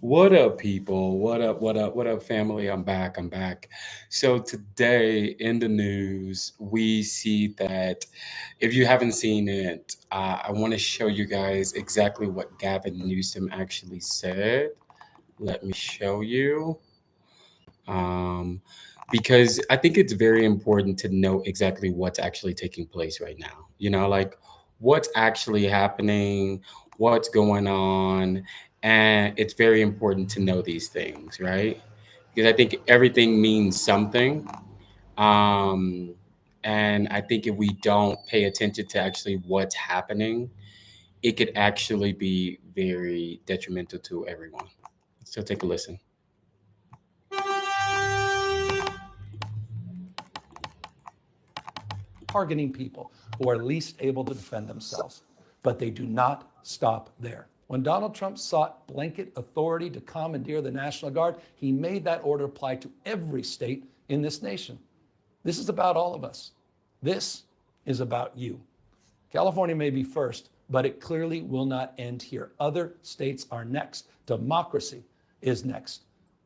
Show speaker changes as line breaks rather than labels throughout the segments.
What up, people? What up? What up? What up, family? I'm back. I'm back. So, today in the news, we see that if you haven't seen it, I want to show you guys exactly what Gavin Newsom actually said. Let me show you. Um, because I think it's very important to know exactly what's actually taking place right now. Like what's actually happening, what's going on, and it's very important to know these things, right? Because I think everything means something. Um, and I think if we don't pay attention to actually what's happening, it could actually be very detrimental to everyone. So take a listen.
Targeting people who are least able to defend themselves. But they do not stop there. When Donald Trump sought blanket authority to commandeer the National Guard, he made that order apply to every state in this nation. This is about all of us. This is about you. California may be first, but it clearly will not end here. Other states are next. Democracy is next.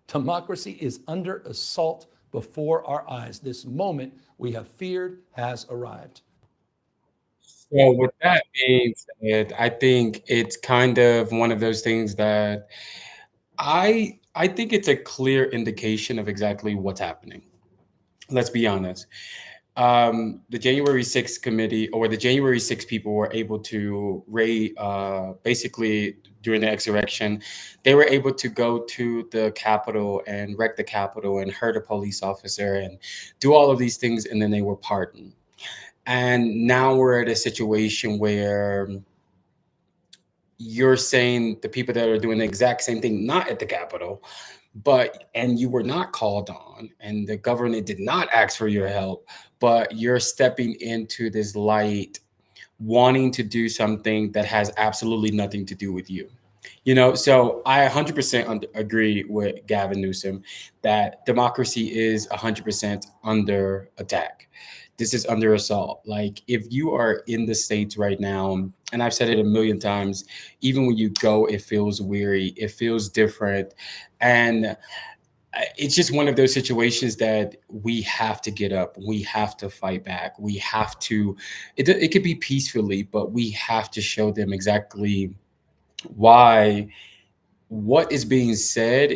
Democracy is under assault before our eyes. This moment we have feared has arrived.
So with that being said, I think it's kind of one of those things that I think it's a clear indication of exactly what's happening. Let's be honest. The January 6th committee or the January 6th people were able to basically during the insurrection, they were able to go to the Capitol and wreck the Capitol and hurt a police officer and do all of these things, and then they were pardoned. And now we're at a situation where you're saying the people that are doing the exact same thing, not at the Capitol, and you were not called on, and the government did not ask for your help, but you're stepping into this light, wanting to do something that has absolutely nothing to do with you. So I 100% agree with Gavin Newsom that democracy is 100% under attack. This is under assault. Like, if you are in the States right now, and I've said it a million times, even when you go, it feels weary, it feels different. And it's just one of those situations that we have to get up, we have to fight back, we have to, it could be peacefully, but we have to show them exactly why what is being said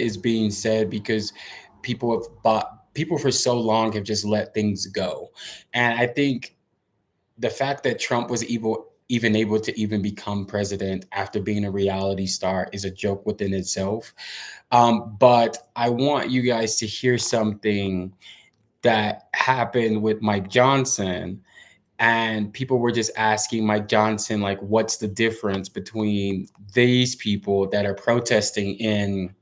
because people for so long have just let things go. And I think the fact that Trump was even able to even become president after being a reality star is a joke within itself. But I want you guys to hear something that happened with Mike Johnson, and people were just asking Mike Johnson, like, what's the difference between these people that are protesting in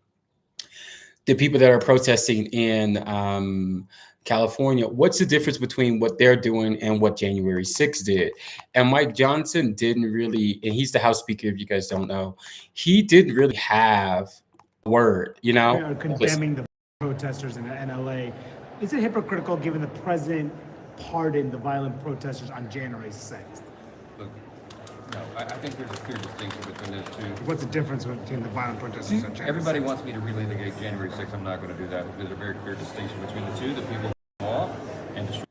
the people that are protesting in California? What's the difference between what they're doing and what January 6th did? And Mike Johnson didn't really, and he's the House Speaker, if you guys don't know, he didn't really have a word, Listen.
Condemning the protesters in LA. Is it hypocritical given the president pardoned the violent protesters on January 6th?
Look, no, I think there's a clear distinction between those two.
What's the difference between the violent protesters on January 6th?
Everybody wants me to relitigate January 6th. I'm not going to do that. There's a very clear distinction between the two. The people who law and destroy.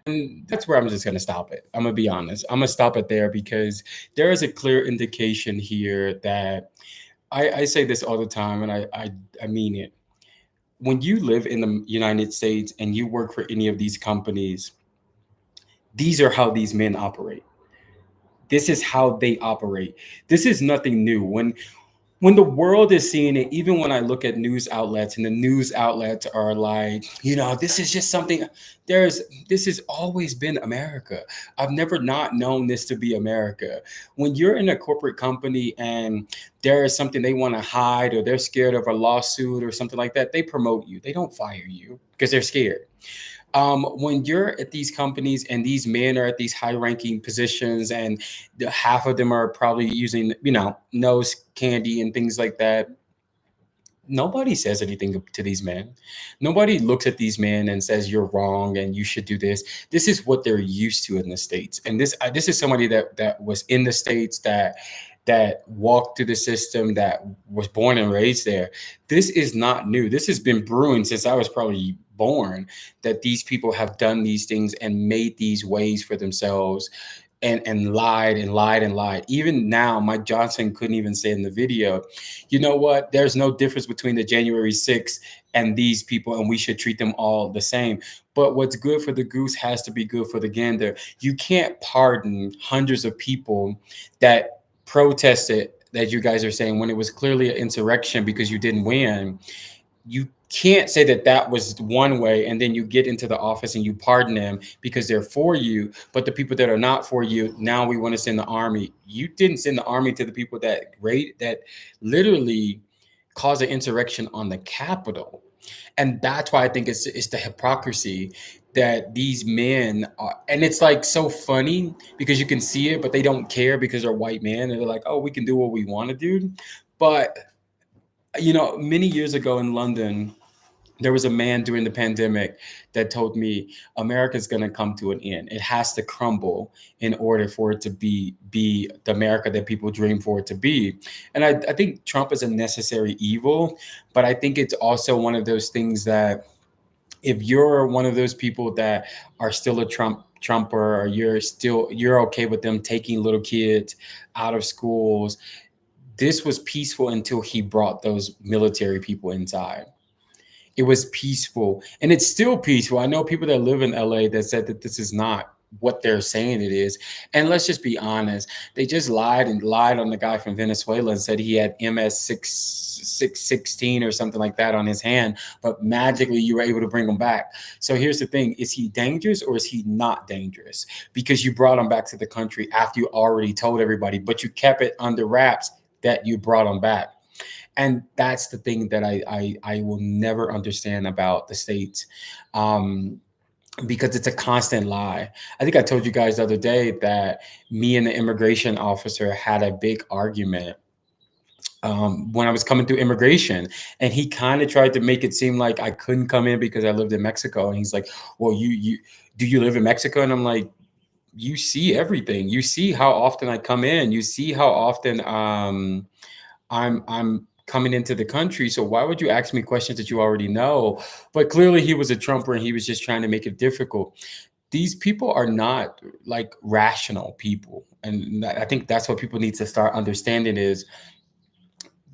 And that's where I'm just going to stop it. I'm going to be honest. I'm going to stop it there because there is a clear indication here that I say this all the time, and I mean it. When you live in the United States and you work for any of these companies, these are how these men operate. This is how they operate. This is nothing new. When the world is seeing it, even when I look at news outlets and the news outlets are like, this is just something, this has always been America. I've never not known this to be America. When you're in a corporate company and there is something they want to hide or they're scared of a lawsuit or something like that, they promote you. They don't fire you because they're scared. When you're at these companies and these men are at these high-ranking positions and half of them are probably using, nose candy and things like that, nobody says anything to these men. Nobody looks at these men and says you're wrong and you should do this. This is what they're used to in the States. And this is somebody that was in the States, that that walked through the system, that was born and raised there. This is not new. This has been brewing since I was probably born, that these people have done these things and made these ways for themselves, and lied and lied and lied. Even now, Mike Johnson couldn't even say in the video, you know what? There's no difference between the January 6th and these people, and we should treat them all the same. But what's good for the goose has to be good for the gander. You can't pardon hundreds of people that protested, that you guys are saying, when it was clearly an insurrection because you didn't win. You can't say that that was one way, and then you get into the office and you pardon them because they're for you. But the people that are not for you, now we want to send the army. You didn't send the army to the people that literally caused an insurrection on the Capitol. And that's why I think it's the hypocrisy that these men are. And it's like so funny because you can see it, but they don't care because they're white men, and they're like, oh, we can do what we want to do. But many years ago in London, there was a man during the pandemic that told me America's going to come to an end. It has to crumble in order for it to be the America that people dream for it to be. And I think Trump is a necessary evil, but I think it's also one of those things that if you're one of those people that are still a Trumper, or you're okay with them taking little kids out of schools. This was peaceful until he brought those military people inside. It was peaceful, and it's still peaceful. I know people that live in LA that said that this is not what they're saying it is. And let's just be honest. They just lied on the guy from Venezuela and said he had MS-616 or something like that on his hand, but magically you were able to bring him back. So here's the thing. Is he dangerous or is he not dangerous? Because you brought him back to the country after you already told everybody, but you kept it under wraps that you brought him back. And that's the thing that I will never understand about the states, because it's a constant lie. I think I told you guys the other day that me and the immigration officer had a big argument when I was coming through immigration, and he kind of tried to make it seem like I couldn't come in because I lived in Mexico. And he's like, well, you do you live in Mexico? And I'm like, you see everything. You see how often I come in. You see how often I'm coming into the country. So why would you ask me questions that you already know? But clearly he was a Trumper and he was just trying to make it difficult. These people are not like rational people. And I think that's what people need to start understanding is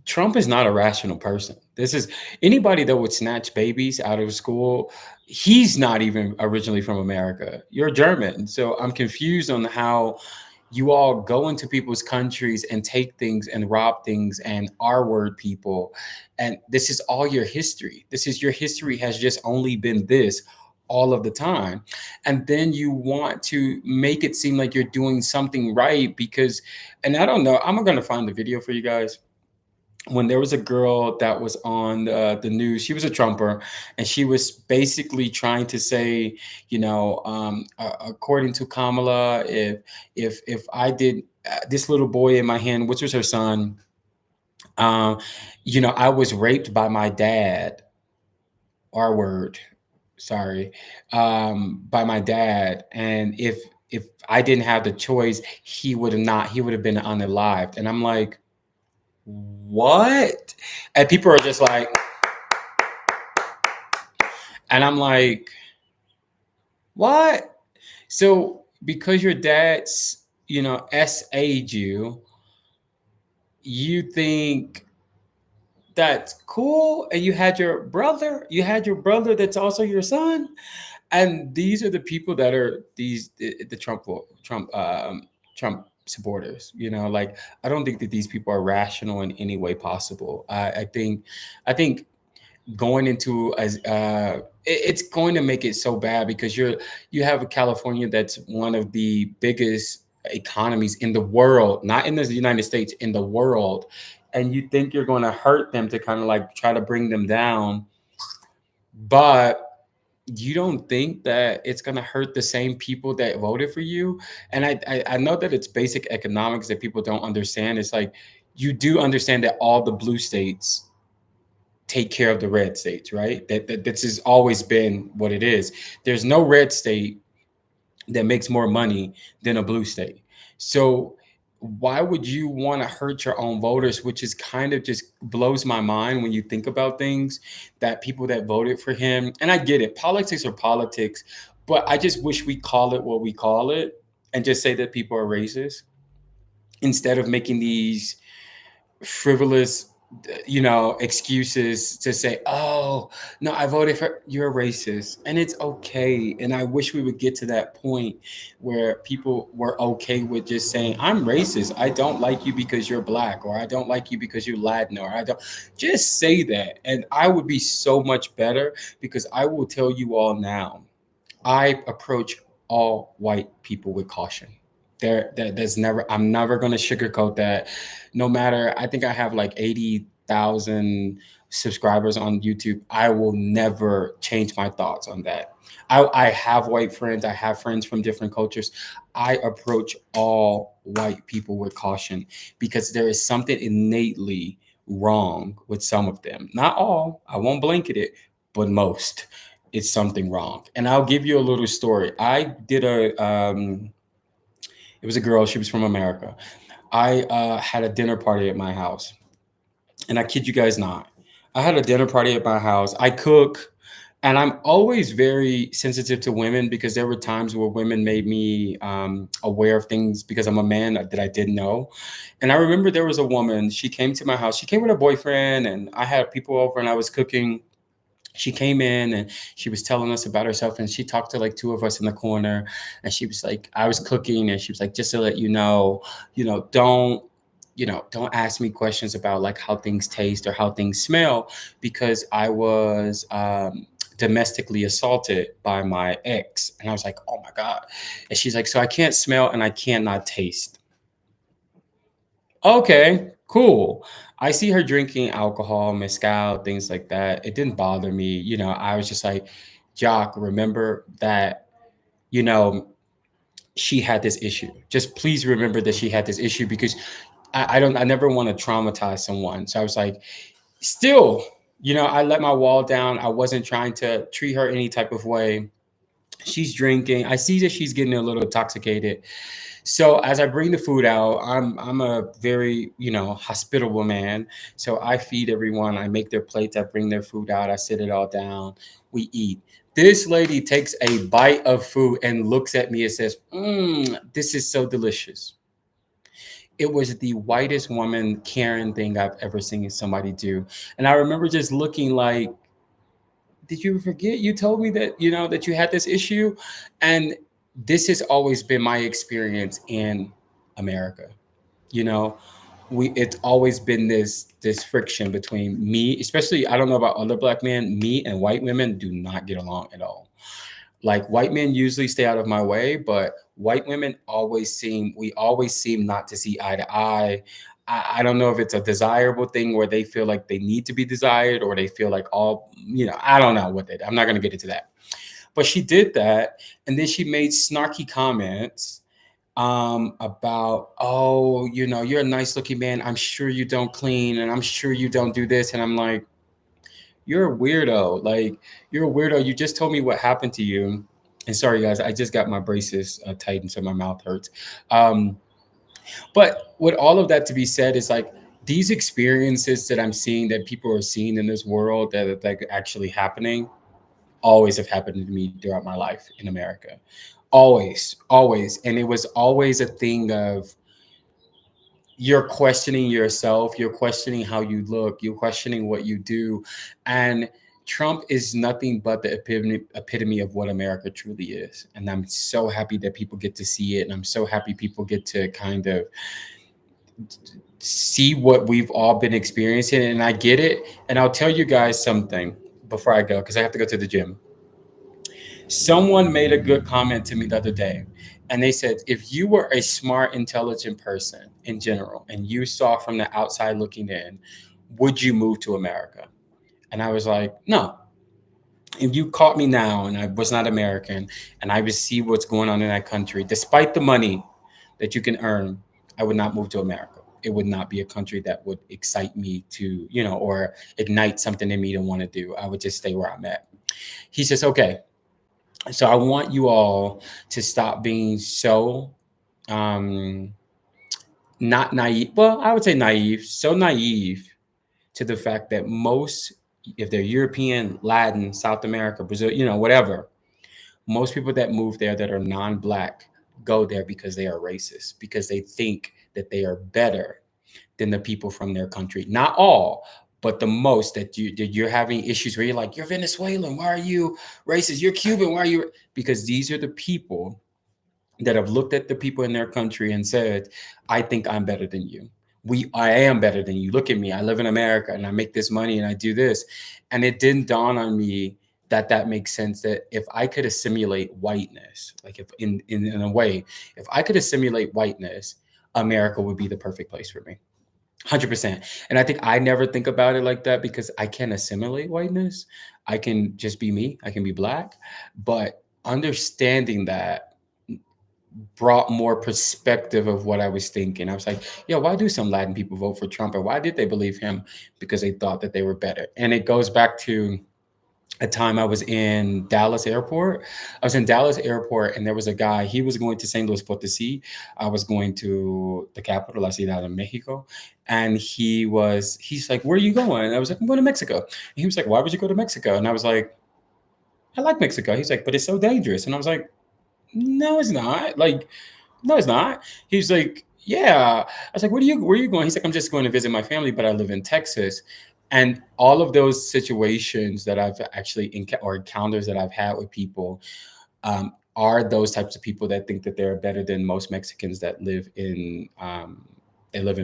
Trump is not a rational person. This is anybody that would snatch babies out of school. He's not even originally from America. You're German. So I'm confused on how you all go into people's countries and take things and rob things and R-word people. And this is all your history. Your history has just only been this all of the time. And then you want to make it seem like you're doing something right because, and I don't know, I'm going to find the video for you guys. When there was a girl that was on the news, she was a Trumper, and she was basically trying to say, according to Kamala, if I did this little boy in my hand, which was her son, I was raped by my dad. R word, sorry, by my dad, and if I didn't have the choice, he would have been unalived. And I'm like, what? And people are just like, and I'm like, what? So because your dad's, SA'd you, you think that's cool, and you had your brother that's also your son, and these are the people that are the Trump supporters. Like, I don't think that these people are rational in any way possible. I think going into it's going to make it so bad because you have a California that's one of the biggest economies in the world, not in the United States, in the world, and you think you're going to hurt them to kind of like try to bring them down, but you don't think that it's going to hurt the same people that voted for you. And I know that it's basic economics that people don't understand. It's like, you do understand that all the blue states take care of the red states, right? That this has always been what it is. There's no red state that makes more money than a blue state. So why would you want to hurt your own voters? Which is kind of just blows my mind when you think about things that people that voted for him. And I get it, politics are politics, but I just wish we call it what we call it and just say that people are racist instead of making these frivolous, excuses to say, oh, no, I voted for, you're a racist. And it's okay. And I wish we would get to that point where people were okay with just saying, I'm racist. I don't like you because you're black, or I don't like you because you're Latin, or I don't, just say that. And I would be so much better, because I will tell you all now, I approach all white people with caution. There's never, I'm never going to sugarcoat that. No matter, I think I have like 80,000 subscribers on YouTube. I will never change my thoughts on that. I have white friends. I have friends from different cultures. I approach all white people with caution, because there is something innately wrong with some of them. Not all, I won't blanket it, but most. It's something wrong. And I'll give you a little story. I did it was a girl, she was from America. I had a dinner party at my house. And I kid you guys not. I had a dinner party at my house. I cook, and I'm always very sensitive to women, because there were times where women made me aware of things because I'm a man that I didn't know. And I remember there was a woman, she came to my house. She came with her boyfriend, and I had people over and I was cooking. She came in and she was telling us about herself, and she talked to like two of us in the corner, and she was like, I was cooking, and she was like, just to let you know, don't, don't ask me questions about like how things taste or how things smell, because I was domestically assaulted by my ex. And I was like, oh my God. And she's like, so I can't smell and I cannot taste. Okay, cool. I see her drinking alcohol, mezcal, things like that. It didn't bother me. I was just like, Jock, remember that, you know, she had this issue. Just please remember that she had this issue, because I never want to traumatize someone. So I was like, still, I let my wall down. I wasn't trying to treat her any type of way. She's drinking. I see that she's getting a little intoxicated. So as I bring the food out, I'm a very, hospitable man. So I feed everyone. I make their plates. I bring their food out. I sit it all down. We eat. This lady takes a bite of food and looks at me and says, this is so delicious. It was the whitest woman Karen thing I've ever seen somebody do. And I remember just looking like, did you forget you told me that, that you had this issue? And this has always been my experience in America. You know, it's always been this friction between me, especially, I don't know about other black men, me and white women do not get along at all. Like, white men usually stay out of my way, but white women we always seem not to see eye to eye. I don't know if it's a desirable thing where they feel like they need to be desired, or they feel like I don't know what I'm not going to get into that. But she did that. And then she made snarky comments about, oh, you're a nice looking man. I'm sure you don't clean, and I'm sure you don't do this. And I'm like, you're a weirdo. Like, you're a weirdo. You just told me what happened to you. And sorry, guys, I just got my braces tightened, so my mouth hurts. Um, but with all of that to be said, is like, these experiences that I'm seeing, that people are seeing in this world, that are like actually happening, always have happened to me throughout my life in America. Always, always. And it was always a thing of, you're questioning yourself, you're questioning how you look, you're questioning what you do. And Trump is nothing but the epitome of what America truly is. And I'm so happy that people get to see it. And I'm so happy people get to kind of see what we've all been experiencing. And I get it. And I'll tell you guys something before I go, because I have to go to the gym. Someone made a good comment to me the other day, and they said, if you were a smart, intelligent person in general, and you saw from the outside looking in, would you move to America? And I was like, no. If you caught me now and I was not American, and I would see what's going on in that country, despite the money that you can earn, I would not move to America. It would not be a country that would excite me to, or ignite something in me to want to do. I would just stay where I'm at. He says, okay. So I want you all to stop being so not naive. Well, I would say naive. So naive to the fact that most, if they're European, Latin, South America, Brazil, whatever, most people that move there that are non-black go there because they are racist, because they think that they are better than the people from their country. Not all, but the most, that you're having issues where you're like, you're Venezuelan, why are you racist? You're Cuban, why are you? Because these are the people that have looked at the people in their country and said, I think I'm better than you. I am better than you. Look at me. I live in America and I make this money and I do this. And it didn't dawn on me that that makes sense, that if I could assimilate whiteness, like if in a way, if I could assimilate whiteness, America would be the perfect place for me. 100%. And I think I never think about it like that because I can't assimilate whiteness. I can just be me. I can be black. But understanding that brought more perspective of what I was thinking. I was like, yeah, why do some Latin people vote for Trump? Or why did they believe him? Because they thought that they were better. And it goes back to a time I was in Dallas airport. I was in Dallas airport and there was a guy, he was going to St. Louis Potosí. I was going to the capital, La Ciudad de Mexico. And he's like, where are you going? And I was like, I'm going to Mexico. And he was like, why would you go to Mexico? And I was like, I like Mexico. He's like, but it's so dangerous. And I was like, no, it's not. Like, no, it's not. He's like, yeah. I was like, where are you going? He's like, I'm just going to visit my family, but I live in Texas. And all of those situations that I've actually or encounters that I've had with people are those types of people that think that they're better than most Mexicans that live in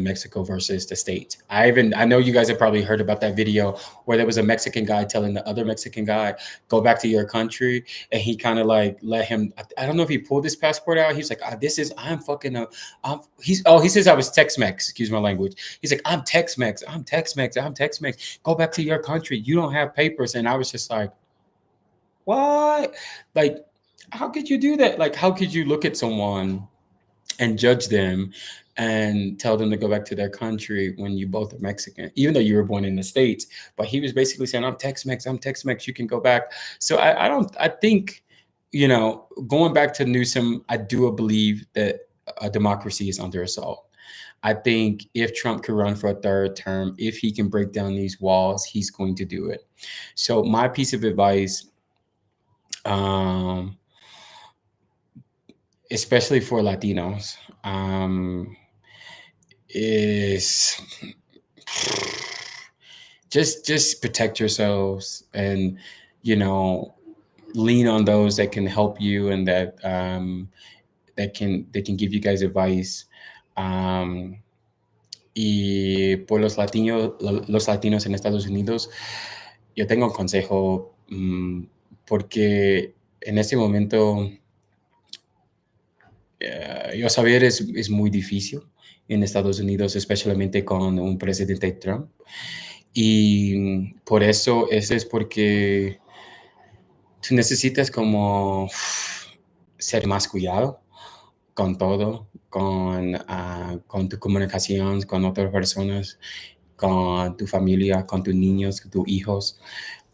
Mexico versus the States. I know you guys have probably heard about that video where there was a Mexican guy telling the other Mexican guy, go back to your country. And he kind of like let him, I don't know if he pulled his passport out. He's like, he says I was Tex-Mex, excuse my language. He's like, I'm Tex-Mex. Go back to your country. You don't have papers. And I was just like, what? Like, how could you do that? Like, how could you look at someone and judge them and tell them to go back to their country when you both are Mexican, even though you were born in the States? But he was basically saying, I'm Tex-Mex, you can go back. So I think, going back to Newsom, I do believe that a democracy is under assault. I think if Trump could run for a third term, if he can break down these walls, he's going to do it. So my piece of advice, especially for Latinos, is just protect yourselves and lean on those that can help you and that they can give you guys advice. Y por los latinos en Estados Unidos, yo tengo un consejo, porque en este momento yo saber es muy difícil en Estados Unidos, especialmente con un presidente Trump. Y por eso, es porque tú necesitas como ser más cuidado con todo, con tu comunicación con otras personas, con tu familia, con tus niños, con tus hijos.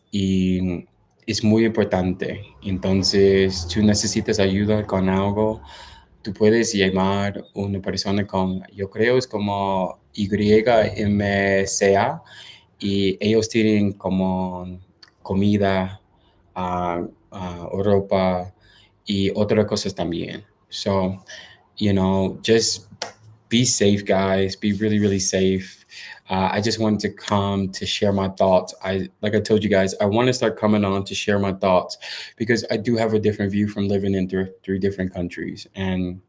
Y es muy importante. Entonces, tú necesitas ayuda con algo, tú puedes llamar a una persona yo creo es como YMCA, y ellos tienen como comida, ropa y otras cosas también. So, just be safe, guys. Be really, really safe. I just wanted to come to share my thoughts. Like I told you guys, I want to start coming on to share my thoughts because I do have a different view from living in three different countries. And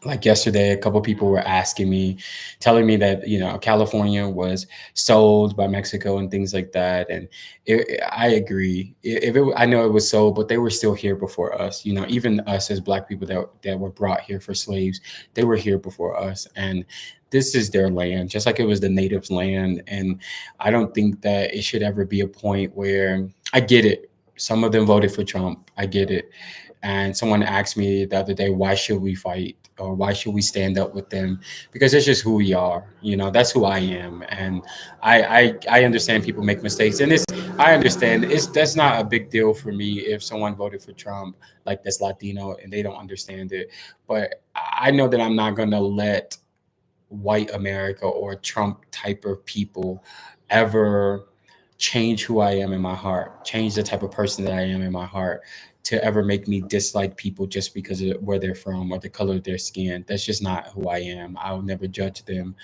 like yesterday, a couple of people were telling me that, California was sold by Mexico and things like that. And I agree. I know it was sold, but they were still here before us. Even us as Black people that were brought here for slaves, they were here before us. And this is their land, just like it was the natives' land. And I don't think that it should ever be a point where, I get it. Some of them voted for Trump. I get it. And someone asked me the other day, why should we fight? Or why should we stand up with them? Because it's just who we are. That's who I am. And I understand people make mistakes. And I understand that's not a big deal for me if someone voted for Trump, like that's Latino, and they don't understand it. But I know that I'm not going to let white America or Trump type of people ever change who I am in my heart, change the type of person that I am in my heart, to ever make me dislike people just because of where they're from or the color of their skin. That's just not who I am. I'll never judge them.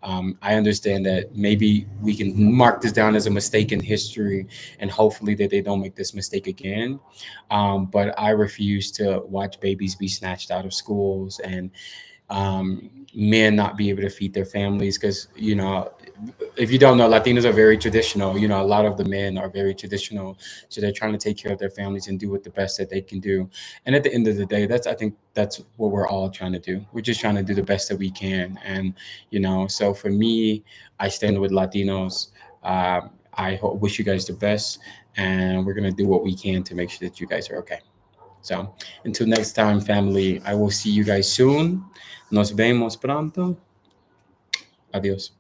I understand that maybe we can mark this down as a mistake in history, and hopefully that they don't make this mistake again. But I refuse to watch babies be snatched out of schools, and men not be able to feed their families, because if you don't know, Latinos are very traditional. A lot of the men are very traditional, so they're trying to take care of their families and do what the best that they can do. And at the end of the day, I think that's what we're all trying to do. We're just trying to do the best that we can. And so for me, I stand with Latinos. Wish you guys the best, and we're gonna do what we can to make sure that you guys are okay. So until next time, family, I will see you guys soon. Nos vemos pronto. Adiós.